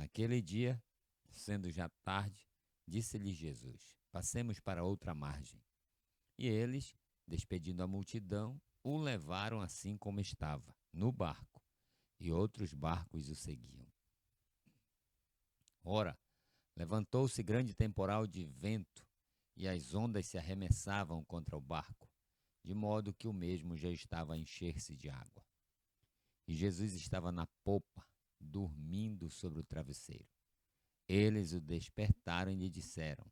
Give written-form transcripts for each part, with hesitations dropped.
Naquele dia, sendo já tarde, disse-lhe Jesus: Passemos para outra margem. E eles, despedindo a multidão, o levaram assim como estava, no barco, e outros barcos o seguiam. Ora, levantou-se grande temporal de vento, e as ondas se arremessavam contra o barco, de modo que o mesmo já estava a encher-se de água. E Jesus estava na popa, dormindo sobre o travesseiro. Eles o despertaram e lhe disseram: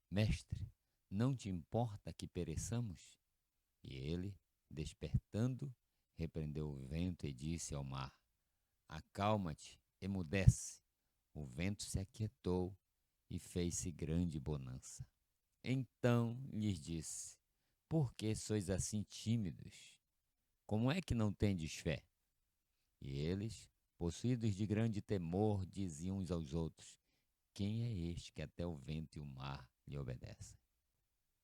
Mestre, não te importa que pereçamos? E ele, despertando, repreendeu o vento e disse ao mar: Acalma-te, emudece. O vento se aquietou e fez-se grande bonança. Então lhes disse: Por que sois assim tímidos? Como é que não tendes fé? E eles, possuídos de grande temor, diziam uns aos outros: Quem é este que até o vento e o mar lhe obedecem?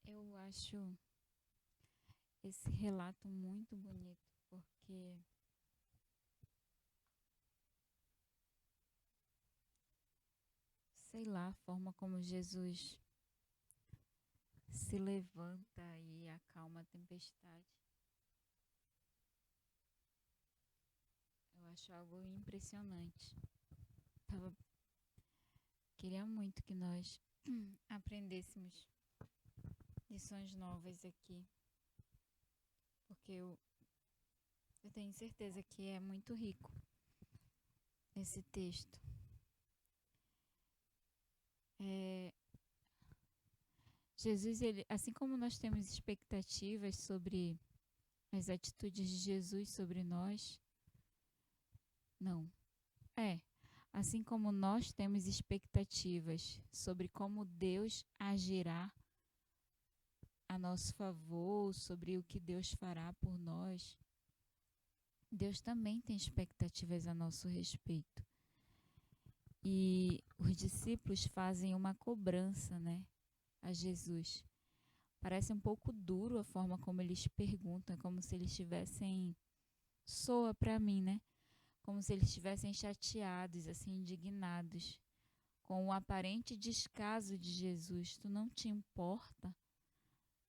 Eu acho esse relato muito bonito, porque sei lá, a forma como Jesus se levanta e acalma a tempestade. Eu acho algo impressionante. Tava, queria muito que nós aprendêssemos lições novas aqui, porque eu tenho certeza que é muito rico esse texto. É, Jesus, ele, assim como nós temos expectativas sobre as atitudes de Jesus sobre nós, não. Assim como nós temos expectativas sobre como Deus agirá a nosso favor, sobre o que Deus fará por nós, Deus também tem expectativas a nosso respeito. E os discípulos fazem uma cobrança, né, a Jesus. Parece um pouco duro a forma como eles perguntam, como se eles estivessem, soa para mim, né? Como se eles estivessem chateados, assim, indignados, com o aparente descaso de Jesus. Tu não te importa?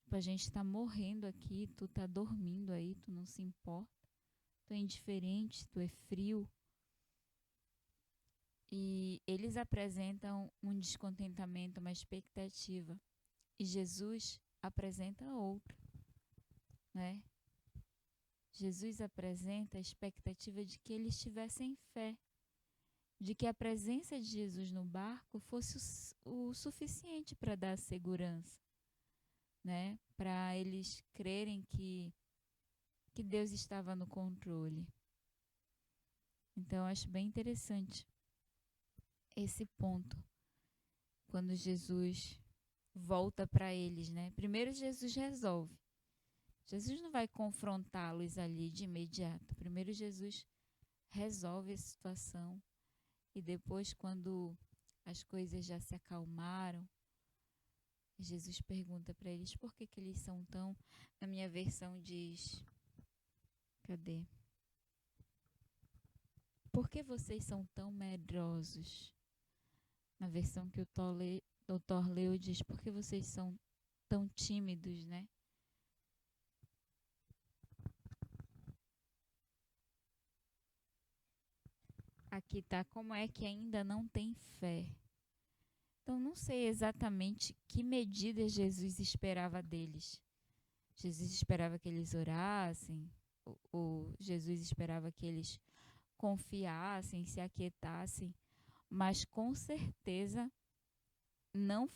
Tipo, a gente está morrendo aqui, tu tá dormindo aí, tu não se importa? Tu é indiferente, tu é frio. E eles apresentam um descontentamento, uma expectativa. E Jesus apresenta outra, né? Jesus apresenta a expectativa de que eles tivessem fé, de que a presença de Jesus no barco fosse o suficiente para dar segurança, né? Para eles crerem que Deus estava no controle. Então, eu acho bem interessante esse ponto, quando Jesus volta para eles, né? Primeiro Jesus resolve. Jesus não vai confrontá-los ali de imediato. Primeiro Jesus resolve a situação e depois, quando as coisas já se acalmaram, Jesus pergunta para eles por que eles são tão... Na minha versão diz... Cadê? Por que vocês são tão medrosos? Na versão que o doutor leu diz, por que vocês são tão tímidos, né? Aqui tá, como é que ainda não tem fé? Então, não sei exatamente que medida Jesus esperava deles. Jesus esperava que eles orassem, ou Jesus esperava que eles confiassem, se aquietassem, mas com certeza não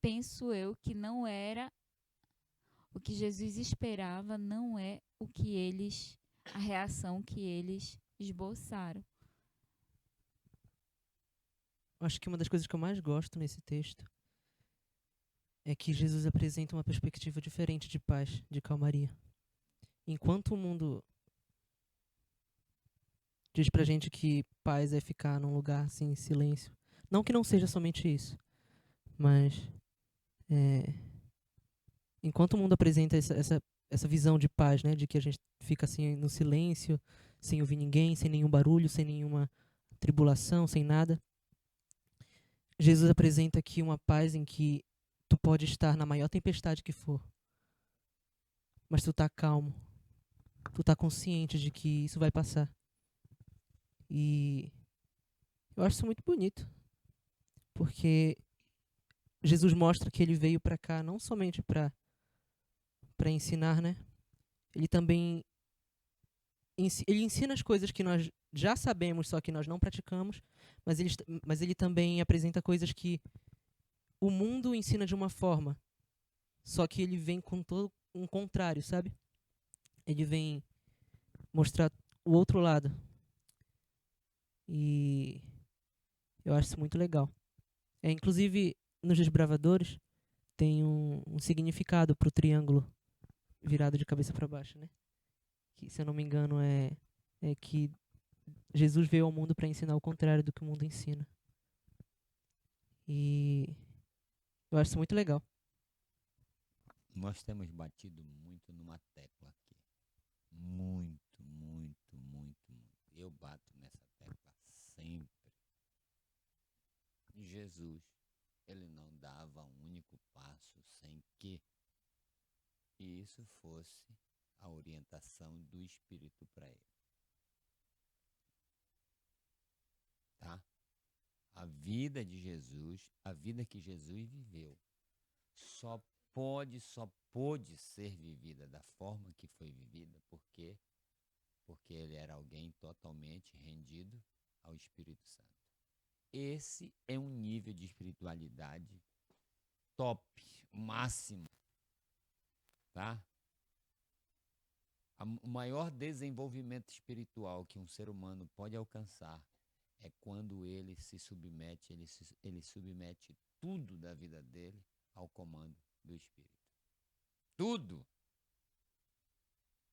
penso eu que não era o que Jesus esperava, não é o que a reação que eles esboçaram. Acho que uma das coisas que eu mais gosto nesse texto é que Jesus apresenta uma perspectiva diferente de paz, de calmaria. Enquanto o mundo diz pra gente que paz é ficar num lugar assim, em silêncio. Não que não seja somente isso, mas enquanto o mundo apresenta essa visão de paz, né, de que a gente fica assim no silêncio, sem ouvir ninguém, sem nenhum barulho, sem nenhuma tribulação, sem nada. Jesus apresenta aqui uma paz em que tu pode estar na maior tempestade que for, mas tu tá calmo, tu tá consciente de que isso vai passar. E eu acho isso muito bonito, porque Jesus mostra que ele veio para cá não somente para ensinar, né? Ele também ele ensina as coisas que nós já sabemos, só que nós não praticamos, mas ele também apresenta coisas que o mundo ensina de uma forma, só que ele vem com todo um contrário, sabe? Ele vem mostrar o outro lado. E eu acho isso muito legal. Inclusive, nos desbravadores, tem um significado pro triângulo virado de cabeça para baixo, né? Que, se eu não me engano, é que Jesus veio ao mundo para ensinar o contrário do que o mundo ensina. E eu acho isso muito legal. Nós temos batido muito numa tecla aqui. Muito, muito, muito, muito. Eu bato nessa tecla sempre. Jesus, ele não dava um único passo sem que isso fosse a orientação do Espírito para ele. Tá? A vida de Jesus, a vida que Jesus viveu, só pôde ser vivida da forma que foi vivida, porque ele era alguém totalmente rendido ao Espírito Santo. Esse é um nível de espiritualidade top, máximo, tá? O maior desenvolvimento espiritual que um ser humano pode alcançar é quando ele se submete, ele submete tudo da vida dele ao comando do Espírito. Tudo!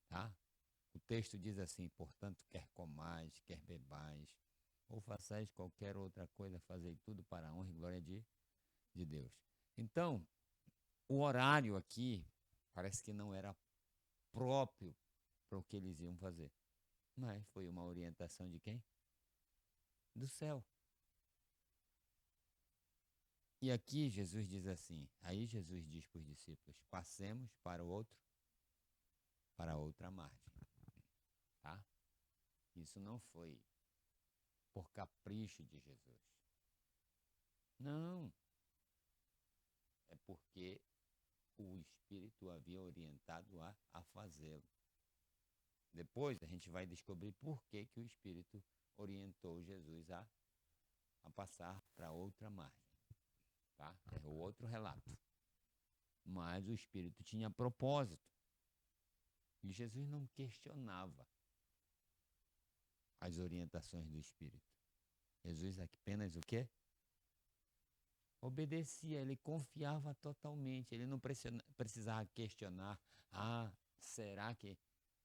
Tá? O texto diz assim: portanto, quer comais, quer bebais, ou façais qualquer outra coisa, fazei tudo para a honra e glória de Deus. Então, o horário aqui parece que não era próprio para o que eles iam fazer. Mas foi uma orientação de quem? Do céu. E aqui Jesus diz assim, aí Jesus diz para os discípulos: passemos para outra margem. Tá? Isso não foi por capricho de Jesus. Não. É porque o Espírito havia orientado a fazê-lo. Depois a gente vai descobrir por que o Espírito orientou Jesus a passar para outra margem. Tá? É o outro relato. Mas o Espírito tinha propósito. E Jesus não questionava as orientações do Espírito. Jesus apenas o quê? Obedecia, ele confiava totalmente. Ele não precisava questionar. Será que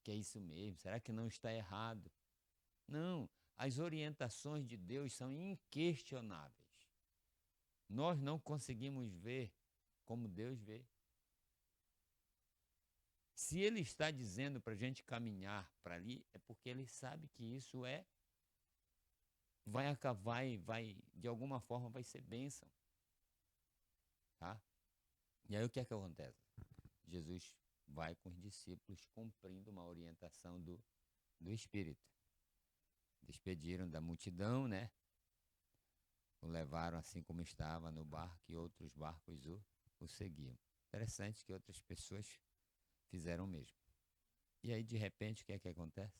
é isso mesmo? Será que não está errado? Não, as orientações de Deus são inquestionáveis. Nós não conseguimos ver como Deus vê. Se ele está dizendo para a gente caminhar para ali, é porque ele sabe que isso vai de alguma forma vai ser bênção. Tá? E aí o que é que acontece? Jesus vai com os discípulos cumprindo uma orientação do Espírito. Despediram da multidão, né? O levaram assim como estava no barco e outros barcos o seguiam. Interessante que outras pessoas fizeram o mesmo. E aí, de repente, o que é que acontece?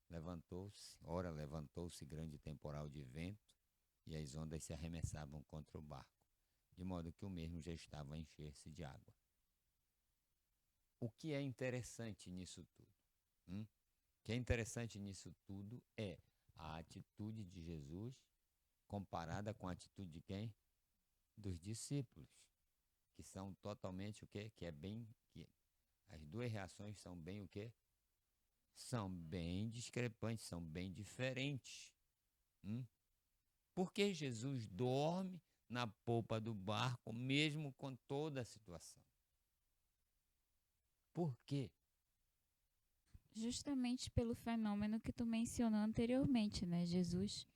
Levantou-se grande temporal de vento e as ondas se arremessavam contra o barco, de modo que o mesmo já estava a encher-se de água. O que é interessante nisso tudo? O que é interessante nisso tudo é a atitude de Jesus comparada com a atitude de quem? Dos discípulos, que são totalmente o quê? As duas reações são bem o quê? São bem discrepantes, são bem diferentes. Por que Jesus dorme na polpa do barco, mesmo com toda a situação? Por quê? Justamente pelo fenômeno que tu mencionou anteriormente, né? Jesus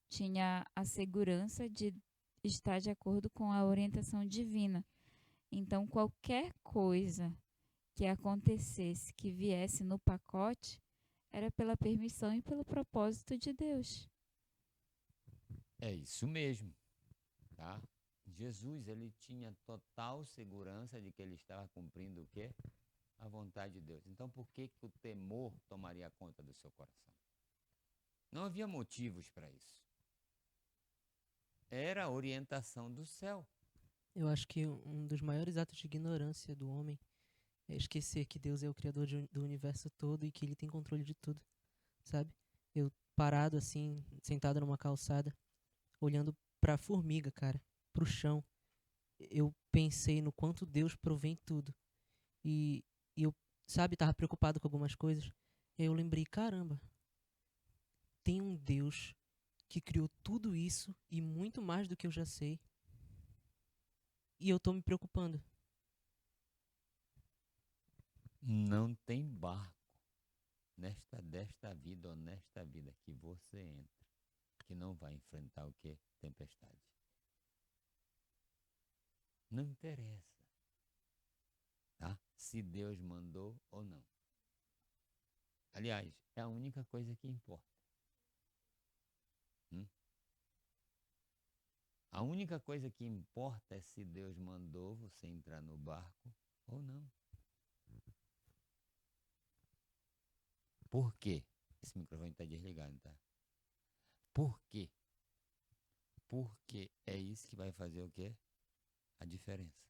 tinha a segurança de estar de acordo com a orientação divina. Então, qualquer coisa que acontecesse, que viesse no pacote, era pela permissão e pelo propósito de Deus. É isso mesmo, tá? Jesus, ele tinha total segurança de que ele estava cumprindo o quê? A vontade de Deus. Então, por que que o temor tomaria conta do seu coração? Não havia motivos para isso. Era a orientação do céu. Eu acho que um dos maiores atos de ignorância do homem é esquecer que Deus é o criador do universo todo e que ele tem controle de tudo, sabe? Eu parado assim, sentado numa calçada, olhando pra formiga, cara, pro chão, eu pensei no quanto Deus provém tudo. E eu, sabe, tava preocupado com algumas coisas. E aí eu lembrei, caramba, tem um Deus que criou tudo isso e muito mais do que eu já sei. E eu tô me preocupando. Não tem barco desta vida ou nesta vida que você entra que não vai enfrentar o quê? Tempestade. Não interessa, tá? Se Deus mandou ou não. Aliás, é a única coisa que importa. A única coisa que importa é se Deus mandou você entrar no barco ou não. Por quê? Esse microfone está desligado, tá? Por quê? Porque é isso que vai fazer o quê? A diferença.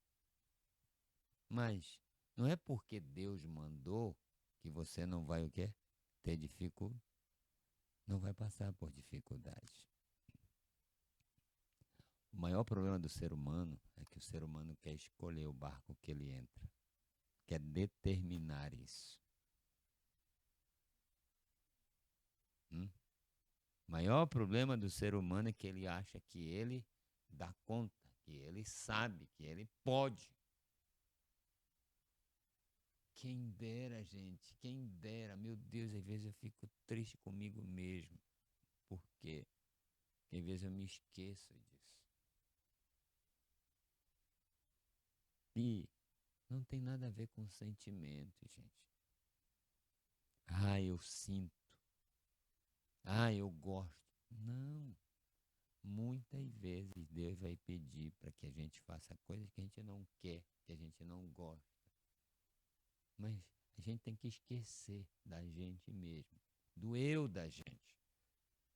Mas não é porque Deus mandou que você não vai o quê? Ter dificuldade. Não vai passar por dificuldades. O maior problema do ser humano é que o ser humano quer escolher o barco que ele entra. Quer determinar isso. O maior problema do ser humano é que ele acha que ele dá conta, que ele sabe, que ele pode. Quem dera, gente, quem dera. Meu Deus, às vezes eu fico triste comigo mesmo. Por quê? Porque às vezes eu me esqueço disso. E não tem nada a ver com sentimento, gente. Ah, eu sinto. Ah, eu gosto. Não. Muitas vezes Deus vai pedir para que a gente faça coisas que a gente não quer, que a gente não gosta. Mas a gente tem que esquecer da gente mesmo, do eu da gente,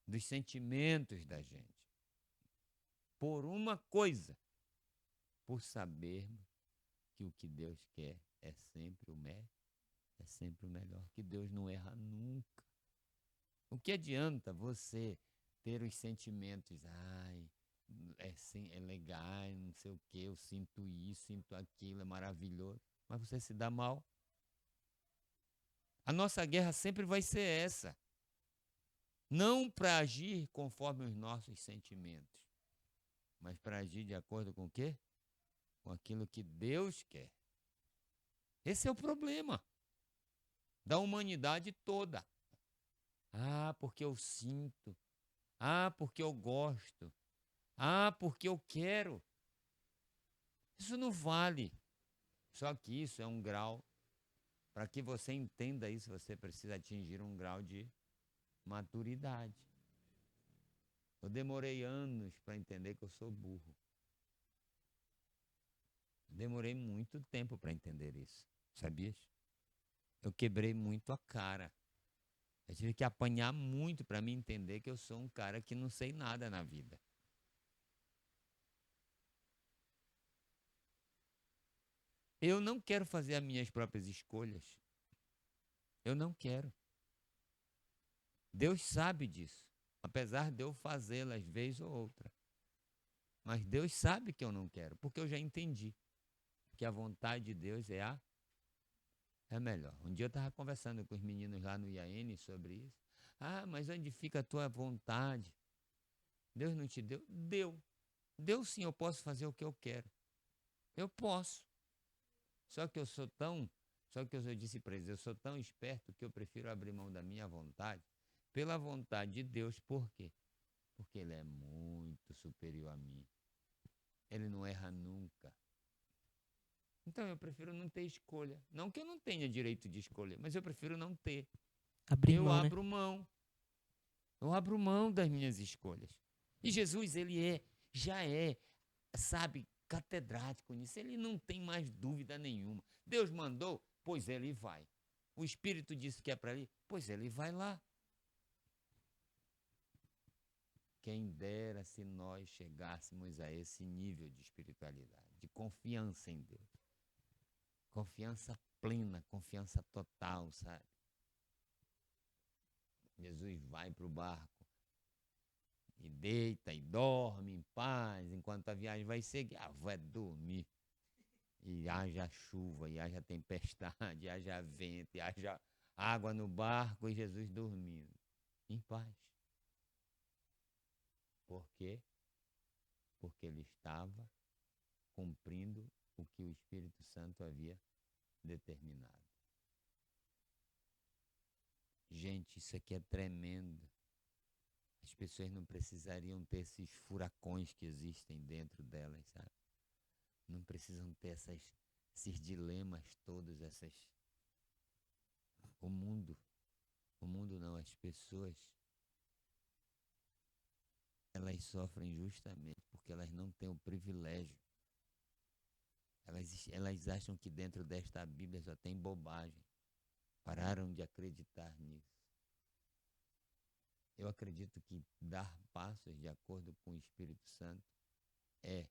dos sentimentos da gente. Por uma coisa, por sabermos que o que Deus quer é sempre o melhor, que Deus não erra nunca. O que adianta você ter os sentimentos, ai, é legal, não sei o que, eu sinto isso, sinto aquilo, é maravilhoso, mas você se dá mal? A nossa guerra sempre vai ser essa. Não para agir conforme os nossos sentimentos, mas para agir de acordo com o quê? Com aquilo que Deus quer. Esse é o problema da humanidade toda. Ah, porque eu sinto. Ah, porque eu gosto. Ah, porque eu quero. Isso não vale. Só que isso é um grau. Para que você entenda isso, você precisa atingir um grau de maturidade. Eu demorei anos para entender que eu sou burro. Demorei muito tempo para entender isso. Sabias? Eu quebrei muito a cara. Eu tive que apanhar muito para me entender que eu sou um cara que não sei nada na vida. Eu não quero fazer as minhas próprias escolhas. Eu não quero. Deus sabe disso, apesar de eu fazê-las vez ou outra. Mas Deus sabe que eu não quero, porque eu já entendi que a vontade de Deus é melhor. Um dia eu estava conversando com os meninos lá no IAN sobre isso. Ah, mas onde fica a tua vontade? Deus não te deu? Deu. Deu sim, eu posso fazer o que eu quero. Eu posso. Só que eu disse para eles, eu sou tão esperto que eu prefiro abrir mão da minha vontade pela vontade de Deus. Por quê? Porque porque ele é muito superior a mim. Ele não erra nunca. Então eu prefiro não ter escolha. Não que eu não tenha direito de escolher, mas eu prefiro não ter. Abrir Eu mão, né? abro mão. Eu abro mão das minhas escolhas. E Jesus, já é, sabe, catedrático nisso. Ele não tem mais dúvida nenhuma. Deus mandou, pois ele vai. O Espírito disse que é para ir, pois ele vai lá. Quem dera se nós chegássemos a esse nível de espiritualidade, de confiança em Deus. Confiança plena, confiança total, sabe? Jesus vai para o barco e deita e dorme em paz, enquanto a viagem vai seguir. Vai dormir. E haja chuva, e haja tempestade, e haja vento, e haja água no barco, e Jesus dormindo em paz. Por quê? Porque ele estava cumprindo o que o Espírito Santo havia determinado. Gente, isso aqui é tremendo. As pessoas não precisariam ter esses furacões que existem dentro delas, sabe? Não precisam ter esses dilemas todos, o mundo não, as pessoas, elas sofrem justamente porque elas não têm o privilégio. Elas acham que dentro desta Bíblia só tem bobagem. Pararam de acreditar nisso. Eu acredito que dar passos de acordo com o Espírito Santo é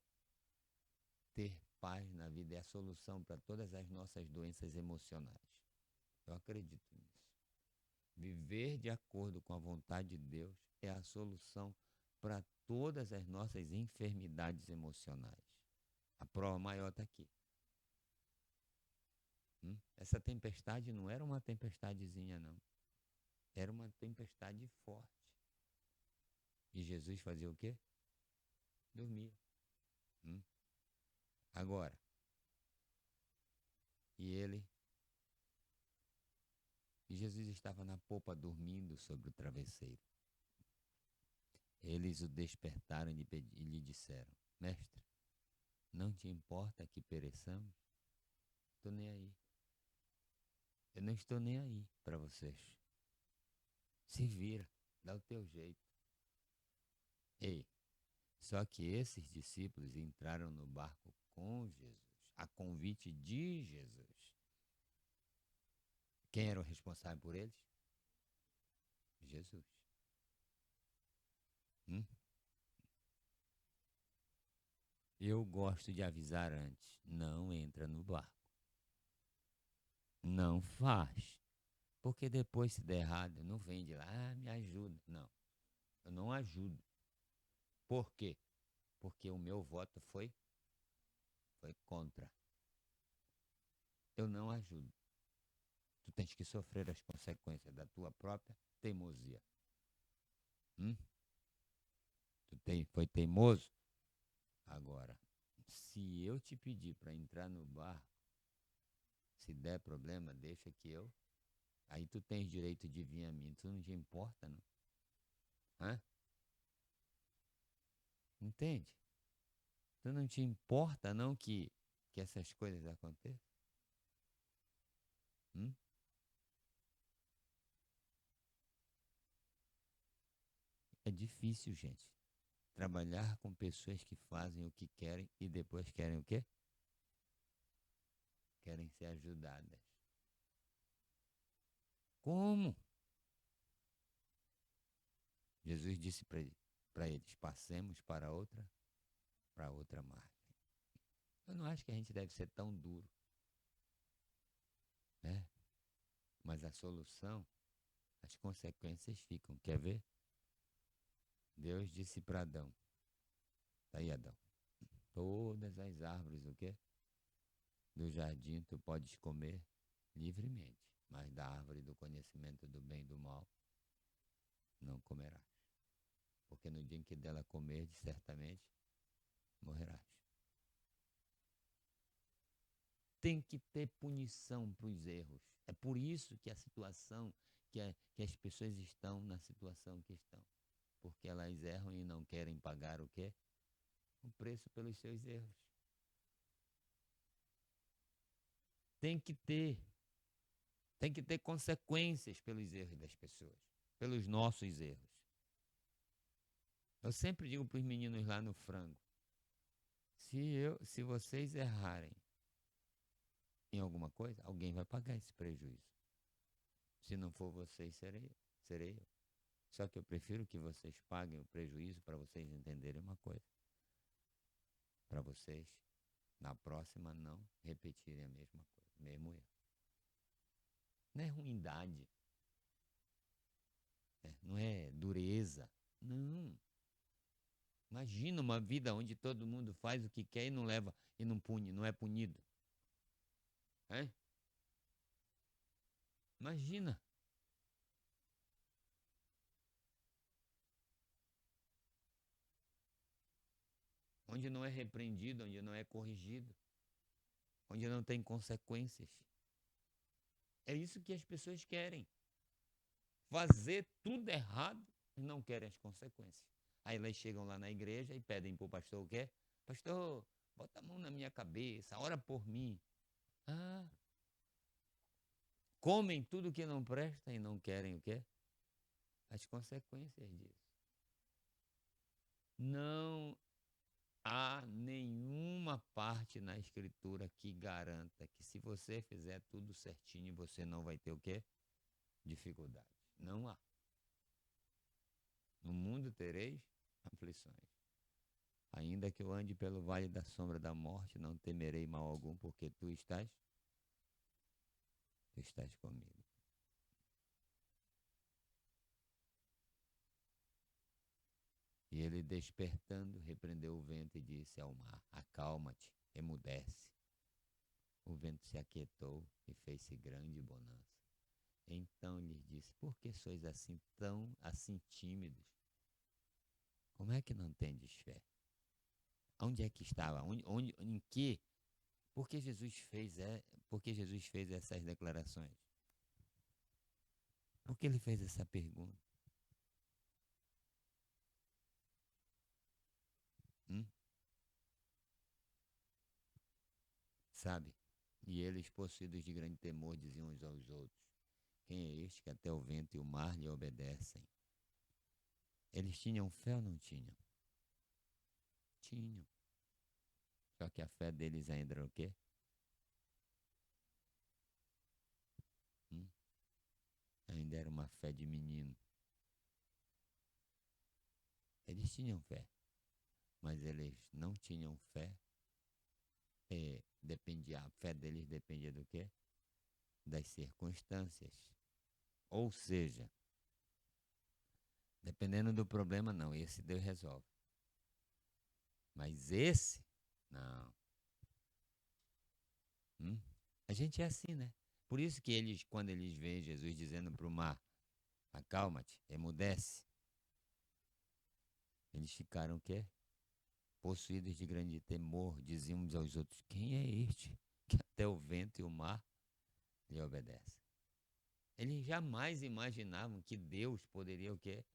ter paz na vida, é a solução para todas as nossas doenças emocionais. Eu acredito nisso. Viver de acordo com a vontade de Deus é a solução para todas as nossas enfermidades emocionais. A prova maior está aqui. Essa tempestade não era uma tempestadezinha, não. Era uma tempestade forte. E Jesus fazia o quê? Dormia. Agora, e Jesus estava na popa dormindo sobre o travesseiro. Eles o despertaram e lhe disseram: Mestre, não te importa que pereçamos? Estou nem aí. Eu não estou nem aí para vocês. Se vira, dá o teu jeito. Ei, só que esses discípulos entraram no barco com Jesus, a convite de Jesus. Quem era o responsável por eles? Jesus. Eu gosto de avisar antes. Não entra no barco. Não faz. Porque depois, se der errado, não vem de lá, me ajuda. Não, eu não ajudo. Por quê? Porque o meu voto foi contra. Eu não ajudo. Tu tens que sofrer as consequências da tua própria teimosia. Foi teimoso? Agora, se eu te pedir para entrar no barco, se der problema, deixa que eu... Aí tu tens direito de vir a mim. Tu não te importa, não? Entende? Tu não te importa, não, que essas coisas aconteçam? É difícil, gente. Trabalhar com pessoas que fazem o que querem e depois querem o quê? Querem ser ajudadas. Como? Jesus disse para eles: passemos para outra margem. Eu não acho que a gente deve ser tão duro, né? Mas a solução, as consequências ficam. Quer ver? Deus disse para Adão: tá aí, Adão, todas as árvores, o quê? Do jardim tu podes comer livremente, mas da árvore do conhecimento do bem e do mal não comerás. Porque no dia em que dela comerdes, certamente morrerás. Tem que ter punição para os erros. É por isso que a situação, que as pessoas estão na situação que estão. porque elas erram e não querem pagar o quê? O preço pelos seus erros. Tem que ter consequências pelos erros das pessoas, pelos nossos erros. Eu sempre digo para os meninos lá no frango, se vocês errarem em alguma coisa, alguém vai pagar esse prejuízo. Se não for vocês, serei eu. Só que eu prefiro que vocês paguem o prejuízo para vocês entenderem uma coisa. Para vocês, na próxima, não repetirem a mesma coisa, o mesmo erro. Não é ruindade. Não é dureza. Não. Imagina uma vida onde todo mundo faz o que quer e não leva, e não pune, não é punido. Imagina. Onde não é repreendido, onde não é corrigido, onde não tem consequências. É isso que as pessoas querem. Fazer tudo errado e não querem as consequências. Aí elas chegam lá na igreja e pedem para o pastor o quê? Pastor, bota a mão na minha cabeça, ora por mim. Comem tudo que não presta e não querem o quê? As consequências disso. Não há nenhuma parte na escritura que garanta que se você fizer tudo certinho, você não vai ter o quê? Dificuldade. Não há. No mundo tereis aflições. Ainda que eu ande pelo vale da sombra da morte, não temerei mal algum, porque tu estás comigo. E ele, despertando, repreendeu o vento e disse ao mar: acalma-te, emudece. O vento se aquietou e fez-se grande bonança. Então lhes disse: por que sois assim assim tímidos? Como é que não tendes fé? Onde é que estava? Em que? Por que Jesus fez essas declarações? Por que ele fez essa pergunta? Sabe? E eles, possuídos de grande temor, diziam uns aos outros: quem é este que até o vento e o mar lhe obedecem? Eles tinham fé ou não tinham? Tinham. Só que a fé deles ainda era o quê? Ainda era uma fé de menino. Eles tinham fé, mas eles não tinham fé. A fé deles dependia do quê? Das circunstâncias. Ou seja, dependendo do problema, não, esse Deus resolve. Mas esse, não. A gente é assim, né? Por isso que eles, quando eles veem Jesus dizendo para o mar: acalma-te, emudece, eles ficaram o quê? Possuídos de grande temor, diziam uns aos outros: quem é este que até o vento e o mar lhe obedecem? Eles jamais imaginavam que Deus poderia o quê?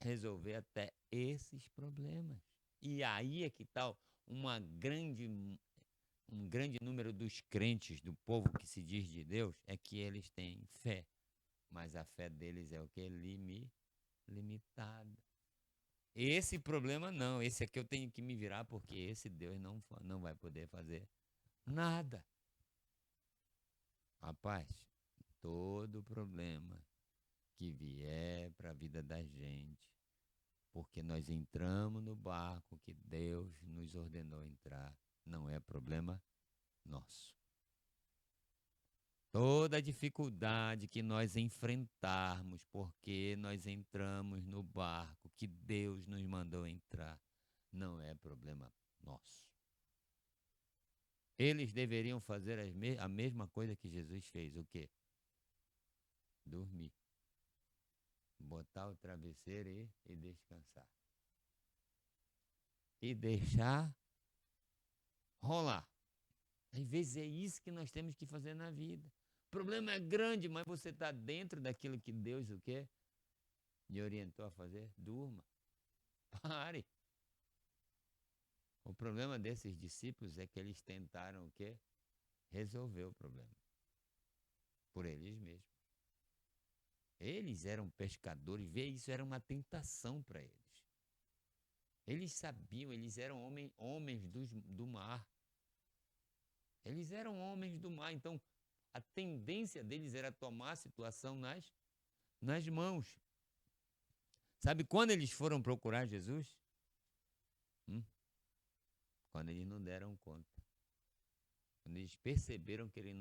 Resolver até esses problemas. E aí é que está um grande número dos crentes, do povo que se diz de Deus, é que eles têm fé. Mas a fé deles é o quê? Limitada. Esse problema não, esse aqui eu tenho que me virar, porque esse Deus não vai poder fazer nada. Rapaz, todo problema que vier para a vida da gente, porque nós entramos no barco que Deus nos ordenou entrar, não é problema nosso. Toda dificuldade que nós enfrentarmos porque nós entramos no barco que Deus nos mandou entrar, não é problema nosso. Eles deveriam fazer a mesma coisa que Jesus fez, o quê? Dormir. Botar o travesseiro e descansar. E deixar rolar. Às vezes é isso que nós temos que fazer na vida. O problema é grande, mas você está dentro daquilo que Deus o quê? lhe orientou a fazer? Durma. Pare. O problema desses discípulos é que eles tentaram o quê? Resolver o problema. Por eles mesmos. Eles eram pescadores, ver isso era uma tentação para eles. Eles sabiam, eles eram homens do mar. Eles eram homens do mar, então a tendência deles era tomar a situação nas mãos. Sabe quando eles foram procurar Jesus? Quando eles não deram conta. Quando eles perceberam que eles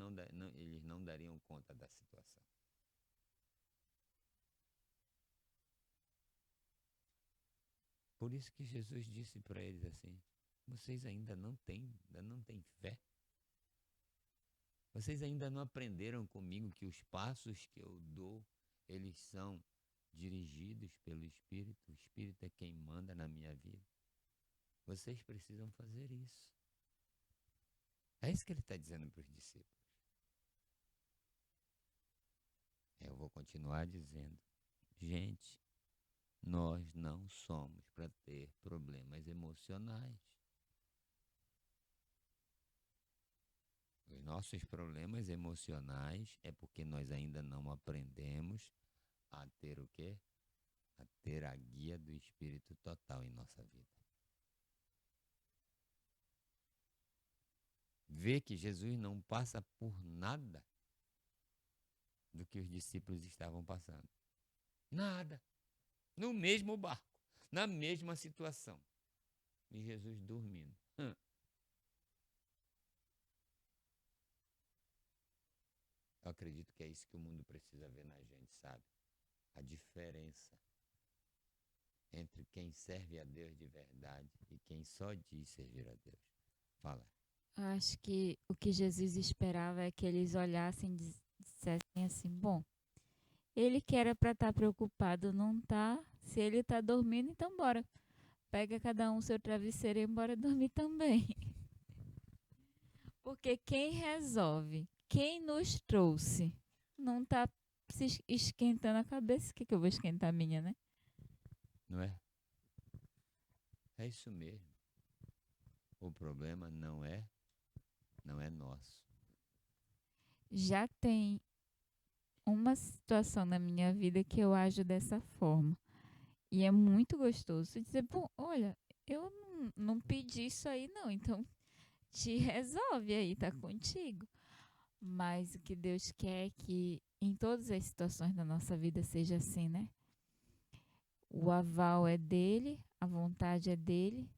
não dariam conta da situação. Por isso que Jesus disse para eles assim: vocês ainda não têm fé? Vocês ainda não aprenderam comigo que os passos que eu dou, eles são dirigidos pelo Espírito? O Espírito é quem manda na minha vida. Vocês precisam fazer isso. É isso que ele está dizendo para os discípulos. Eu vou continuar dizendo. Gente, nós não somos para ter problemas emocionais. Os nossos problemas emocionais é porque nós ainda não aprendemos a ter o quê? A ter a guia do Espírito total em nossa vida. Ver que Jesus não passa por nada do que os discípulos estavam passando. Nada. No mesmo barco, na mesma situação. E Jesus dormindo. Eu acredito que é isso que o mundo precisa ver na gente, sabe? A diferença entre quem serve a Deus de verdade e quem só diz servir a Deus. Fala. Eu acho que o que Jesus esperava é que eles olhassem e dissessem assim, bom, ele que era para estar preocupado não está, se ele está dormindo, então bora. Pega cada um seu travesseiro e bora dormir também. Porque quem resolve, quem nos trouxe, não está se esquentando a cabeça. O que eu vou esquentar a minha, né? Não é? É isso mesmo. O problema não é nosso. Já tem uma situação na minha vida que eu ajo dessa forma. E é muito gostoso dizer, bom, olha, eu não pedi isso aí não, então te resolve aí, tá contigo. Mas o que Deus quer é que em todas as situações da nossa vida seja assim, né? O aval é dele, a vontade é dele,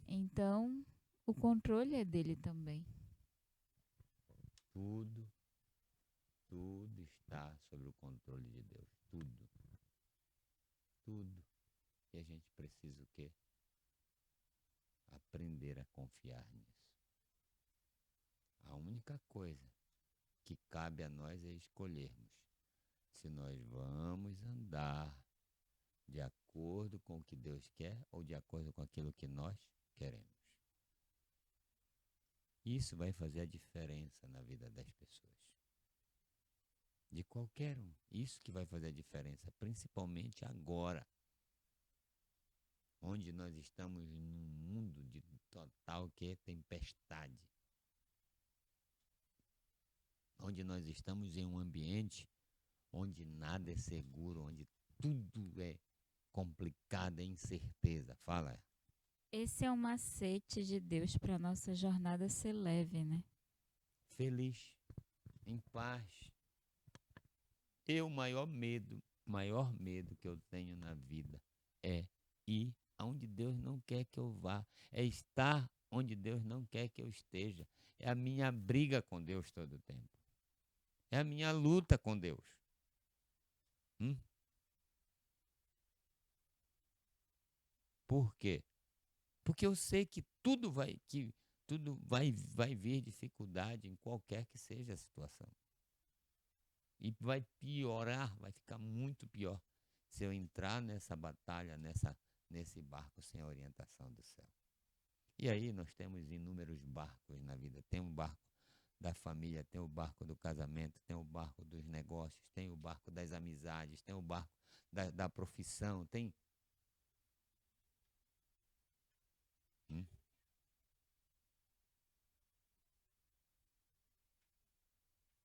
então o controle é dele também. Tudo está sob o controle de Deus. Tudo. E a gente precisa o quê? Aprender a confiar nisso. A única coisa que cabe a nós é escolhermos se nós vamos andar de acordo com o que Deus quer ou de acordo com aquilo que nós queremos. Isso vai fazer a diferença na vida das pessoas. De qualquer um. Isso que vai fazer a diferença, principalmente agora, onde nós estamos num mundo de total tempestade. Onde nós estamos em um ambiente onde nada é seguro, onde tudo é complicado, é incerteza. Fala. Esse é um macete de Deus para nossa jornada ser leve, né? Feliz, em paz. O maior medo que eu tenho na vida é ir aonde Deus não quer que eu vá, é estar onde Deus não quer que eu esteja. É a minha briga com Deus todo o tempo. É a minha luta com Deus. Por quê? Porque eu sei que tudo vai vir dificuldade em qualquer que seja a situação. E vai piorar, vai ficar muito pior se eu entrar nessa batalha, nesse barco sem a orientação do céu. E aí nós temos inúmeros barcos na vida. Tem um barco da família, tem o barco do casamento, tem o barco dos negócios, tem o barco das amizades, tem o barco da profissão, tem.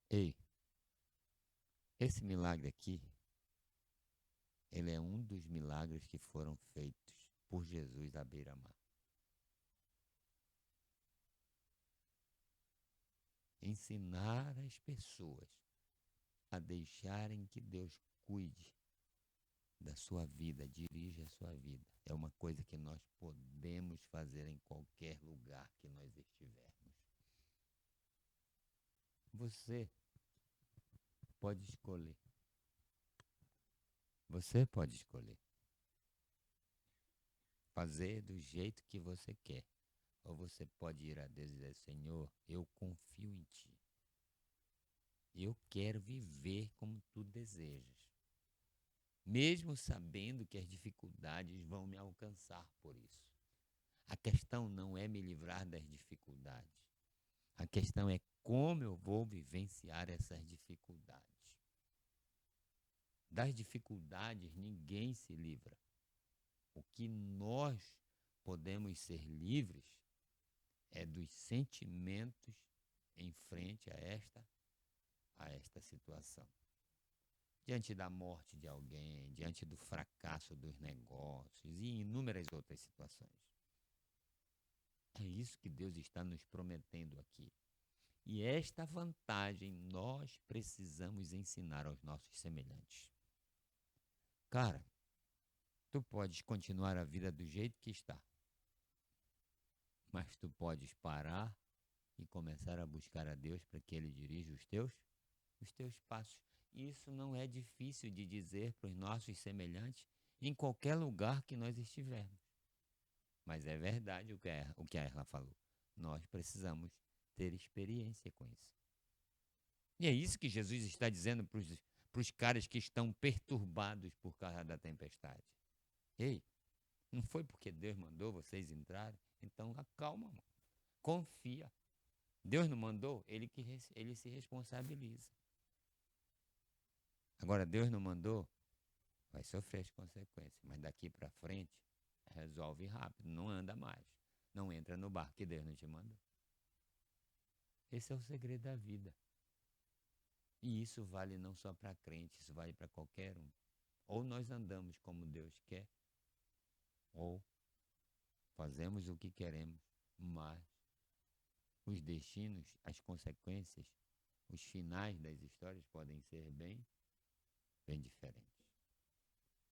Ei, esse milagre aqui, ele é um dos milagres que foram feitos por Jesus à beira-mar. Ensinar as pessoas a deixarem que Deus cuide da sua vida, dirija a sua vida. É uma coisa que nós podemos fazer em qualquer lugar que nós estivermos. Você pode escolher. Você pode escolher. Fazer do jeito que você quer. Ou você pode ir a Deus e dizer: Senhor, eu confio em Ti. Eu quero viver como Tu desejas. Mesmo sabendo que as dificuldades vão me alcançar por isso. A questão não é me livrar das dificuldades. A questão é como eu vou vivenciar essas dificuldades. Das dificuldades ninguém se livra. O que nós podemos ser livres é dos sentimentos em frente a esta situação. Diante da morte de alguém, diante do fracasso dos negócios e inúmeras outras situações. É isso que Deus está nos prometendo aqui. E esta vantagem nós precisamos ensinar aos nossos semelhantes. Cara, tu podes continuar a vida do jeito que está, mas tu podes parar e começar a buscar a Deus para que Ele dirija os teus passos. Isso não é difícil de dizer para os nossos semelhantes em qualquer lugar que nós estivermos. Mas é verdade o que a Erla falou. Nós precisamos ter experiência com isso. E é isso que Jesus está dizendo para os caras que estão perturbados por causa da tempestade. Ei, não foi porque Deus mandou vocês entrarem? Então acalma, mano. Confia. Deus não mandou? Ele se responsabiliza. Agora, Deus não mandou? Vai sofrer as consequências. Mas daqui para frente, resolve rápido. Não anda mais. Não entra no barco que Deus não te mandou. Esse é o segredo da vida. E isso vale não só para crente, isso vale para qualquer um. Ou nós andamos como Deus quer, ou fazemos o que queremos, mas os destinos, as consequências, os finais das histórias podem ser bem diferentes.